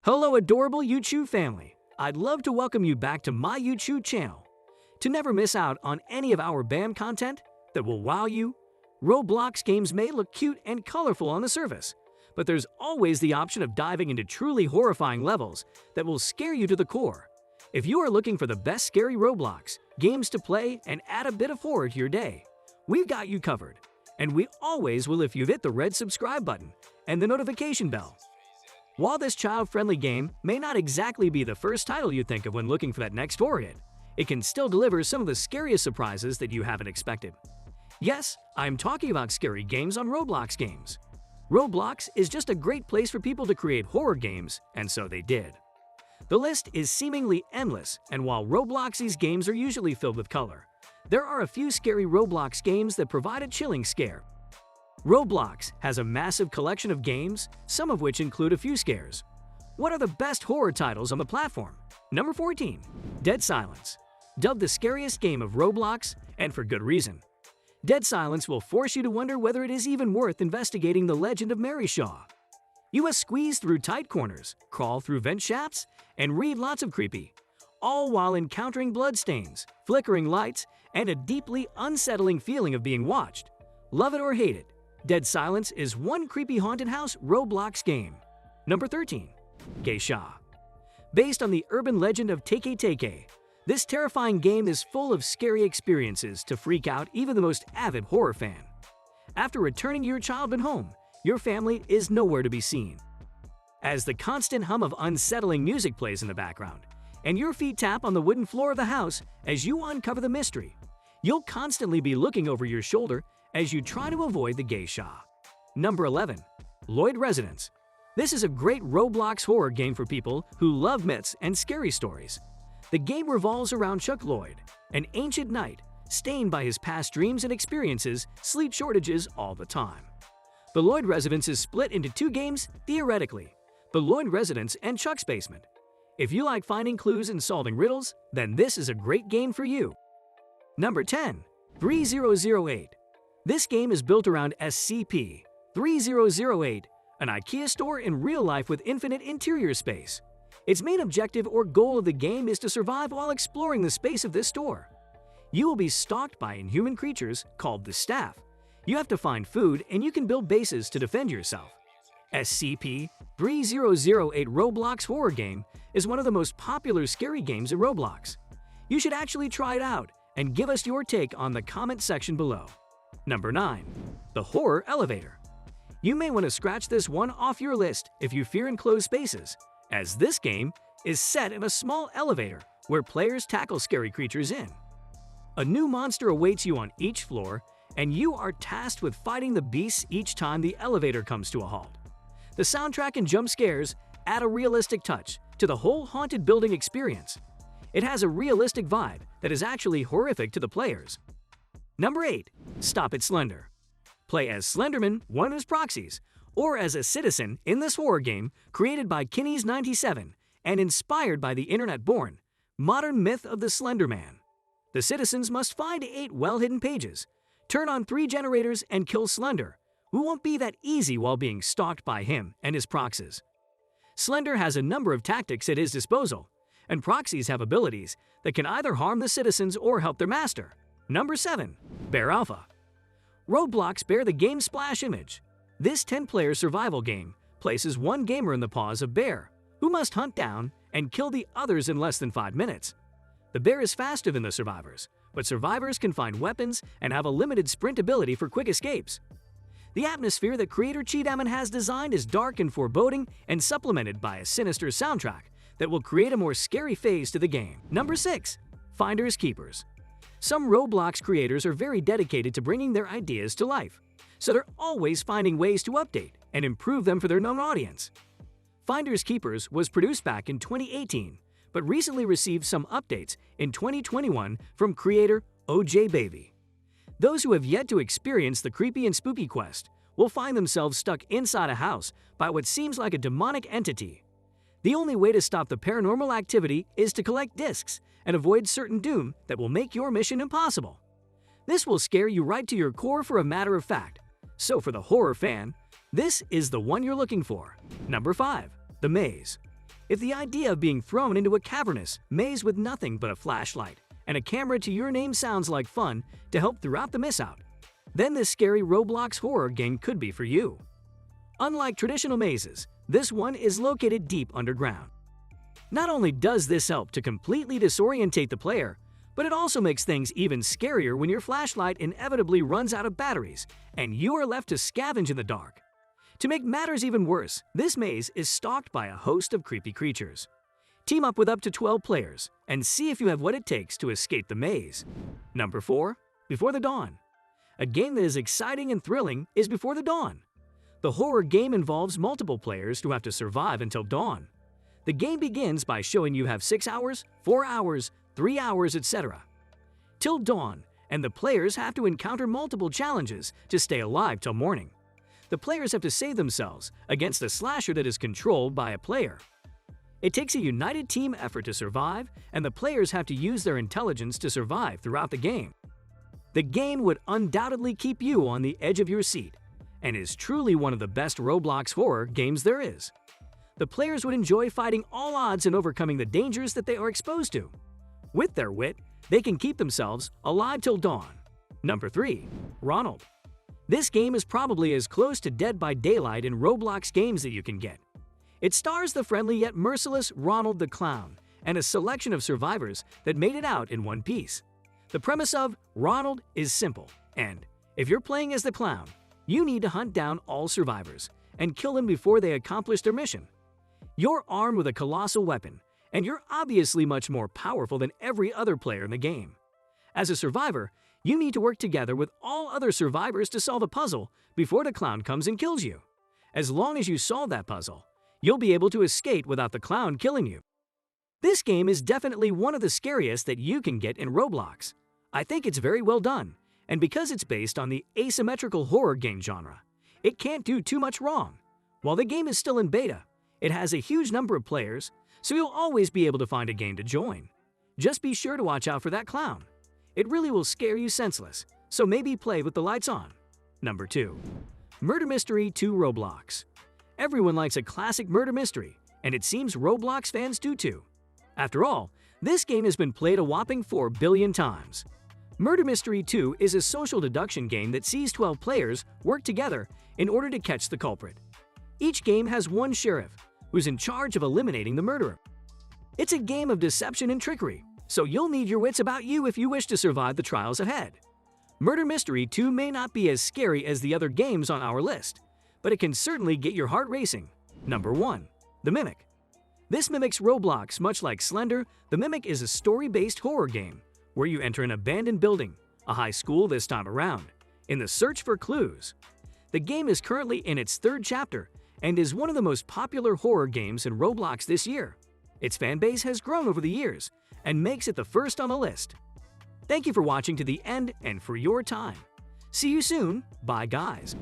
Hello adorable YouTube family! I'd love to welcome you back to my YouTube channel. To never miss out on any of our BAM content that will wow you, Roblox games may look cute and colorful on the surface, but there's always the option of diving into truly horrifying levels that will scare you to the core. If you are looking for the best scary Roblox games to play and add a bit of horror to your day, we've got you covered. And we always will if you've hit the red subscribe button and the notification bell. While this child-friendly game may not exactly be the first title you think of when looking for that next horror hit, it can still deliver some of the scariest surprises that you haven't expected. Yes, I'm talking about scary games on Roblox games. Roblox is just a great place for people to create horror games, and so they did. The list is seemingly endless, and while Roblox's games are usually filled with color, there are a few scary Roblox games that provide a chilling scare. Roblox has a massive collection of games, some of which include a few scares. What are the best horror titles on the platform? Number 14. Dead Silence. Dubbed the scariest game of Roblox, and for good reason. Dead Silence will force you to wonder whether it is even worth investigating the legend of Mary Shaw. You must squeeze through tight corners, crawl through vent shafts, and read lots of creepy, all while encountering bloodstains, flickering lights, and a deeply unsettling feeling of being watched. Love it or hate it, Dead Silence is one creepy haunted house Roblox game. Number 13. Geisha. Based on the urban legend of Teke Teke, this terrifying game is full of scary experiences to freak out even the most avid horror fan. After returning to your childhood home, your family is nowhere to be seen. As the constant hum of unsettling music plays in the background, and your feet tap on the wooden floor of the house as you uncover the mystery, you'll constantly be looking over your shoulder as you try to avoid the geisha. Number 11. Lloyd Residence. This is a great Roblox horror game for people who love myths and scary stories. The game revolves around Chuck Lloyd, an ancient knight, stained by his past dreams and experiences sleep shortages all the time. The Lloyd Residence is split into two games theoretically, the Lloyd Residence and Chuck's Basement. If you like finding clues and solving riddles, then this is a great game for you. Number 10. 3008. This game is built around SCP-3008, an IKEA store in real life with infinite interior space. Its main objective or goal of the game is to survive while exploring the space of this store. You will be stalked by inhuman creatures called the Staff. You have to find food and you can build bases to defend yourself. SCP-3008 Roblox horror game is one of the most popular scary games in Roblox. You should actually try it out and give us your take on the comment section below. Number 9. The Horror Elevator. You may want to scratch this one off your list if you fear enclosed spaces, as this game is set in a small elevator where players tackle scary creatures in. A new monster awaits you on each floor, and you are tasked with fighting the beasts each time the elevator comes to a halt. The soundtrack and jump scares add a realistic touch to the whole haunted building experience. It has a realistic vibe that is actually horrific to the players. Number 8. Stop It Slender. Play as Slenderman, one of his proxies, or as a citizen in this horror game created by Kinnies97 and inspired by the internet-born modern myth of the Slender Man. The citizens must find 8 well-hidden pages, turn on 3 generators, and kill Slender, who won't be that easy while being stalked by him and his proxies. Slender has a number of tactics at his disposal, and proxies have abilities that can either harm the citizens or help their master. Number 7. Bear Alpha. Roblox Bear the game splash image. This 10-player survival game places one gamer in the paws of Bear, who must hunt down and kill the others in less than 5 minutes. The bear is faster than the survivors, but survivors can find weapons and have a limited sprint ability for quick escapes. The atmosphere that creator Cheedaman has designed is dark and foreboding and supplemented by a sinister soundtrack that will create a more scary phase to the game. Number 6. Finders Keepers. Some Roblox creators are very dedicated to bringing their ideas to life, so they're always finding ways to update and improve them for their known audience. Finders Keepers was produced back in 2018, but recently received some updates in 2021 from creator OJ Baby. Those who have yet to experience the creepy and spooky quest will find themselves stuck inside a house by what seems like a demonic entity. The only way to stop the paranormal activity is to collect discs and avoid certain doom that will make your mission impossible. This will scare you right to your core for a matter of fact. So for the horror fan, this is the one you're looking for. Number 5. The Maze. If the idea of being thrown into a cavernous maze with nothing but a flashlight and a camera to your name sounds like fun to help throughout the miss-out, then this scary Roblox horror game could be for you. Unlike traditional mazes, this one is located deep underground. Not only does this help to completely disorientate the player, but it also makes things even scarier when your flashlight inevitably runs out of batteries and you are left to scavenge in the dark. To make matters even worse, this maze is stalked by a host of creepy creatures. Team up with up to 12 players and see if you have what it takes to escape the maze. Number 4. Before the Dawn. A game that is exciting and thrilling is Before the Dawn. The horror game involves multiple players who have to survive until dawn. The game begins by showing you have 6 hours, 4 hours, 3 hours, etc. till dawn, and the players have to encounter multiple challenges to stay alive till morning. The players have to save themselves against a slasher that is controlled by a player. It takes a united team effort to survive, and the players have to use their intelligence to survive throughout the game. The game would undoubtedly keep you on the edge of your seat, and is truly one of the best Roblox horror games there is. The players would enjoy fighting all odds and overcoming the dangers that they are exposed to. With their wit, they can keep themselves alive till dawn. Number 3. Ronald. This game is probably as close to Dead by Daylight in Roblox games that you can get. It stars the friendly yet merciless Ronald the Clown and a selection of survivors that made it out in one piece. The premise of Ronald is simple, and if you're playing as the clown, you need to hunt down all survivors and kill them before they accomplish their mission. You're armed with a colossal weapon, and you're obviously much more powerful than every other player in the game. As a survivor, you need to work together with all other survivors to solve a puzzle before the clown comes and kills you. As long as you solve that puzzle, you'll be able to escape without the clown killing you. This game is definitely one of the scariest that you can get in Roblox. I think it's very well done, and because it's based on the asymmetrical horror game genre, it can't do too much wrong. While the game is still in beta, it has a huge number of players, so you'll always be able to find a game to join. Just be sure to watch out for that clown. It really will scare you senseless, so maybe play with the lights on. Number 2. Murder Mystery 2 Roblox. Everyone likes a classic murder mystery, and it seems Roblox fans do too. After all, this game has been played a whopping 4 billion times. Murder Mystery 2 is a social deduction game that sees 12 players work together in order to catch the culprit. Each game has one sheriff, who's in charge of eliminating the murderer. It's a game of deception and trickery, so you'll need your wits about you if you wish to survive the trials ahead. Murder Mystery 2 may not be as scary as the other games on our list, but it can certainly get your heart racing. Number 1. The Mimic. This mimics Roblox. Much like Slender, The Mimic is a story-based horror game where you enter an abandoned building, a high school this time around, in the search for clues. The game is currently in its 3rd chapter and is one of the most popular horror games in Roblox this year. Its fanbase has grown over the years and makes it the first on the list. Thank you for watching to the end and for your time. See you soon. Bye, guys.